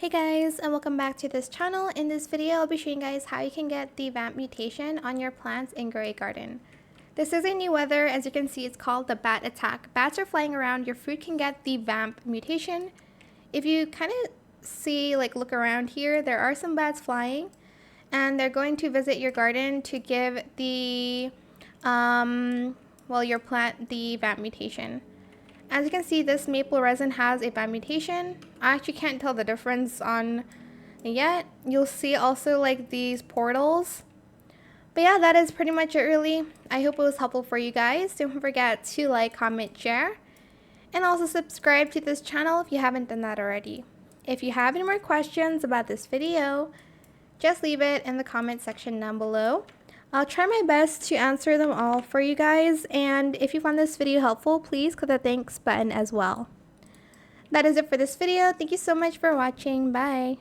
Hey guys, and welcome back to this channel. In this video, I'll be showing you guys how you can get the Vamp Mutation on your plants in Grey Garden. This is a new weather. As you can see, it's called the Bat Attack. Bats are flying around. Your fruit can get the Vamp Mutation. If you kind of see, look around here, there are some bats flying. And they're going to visit your garden to give the, your plant the Vamp Mutation. As you can see, this maple resin has a Vamp Mutation. I actually can't tell the difference on it yet. You'll see also these portals. But yeah, that is pretty much it really. I hope it was helpful for you guys. Don't forget to like, comment, share. And also subscribe to this channel if you haven't done that already. If you have any more questions about this video, just leave it in the comment section down below. I'll try my best to answer them all for you guys, and if you found this video helpful, please click the thanks button as well. That is it for this video. Thank you so much for watching. Bye!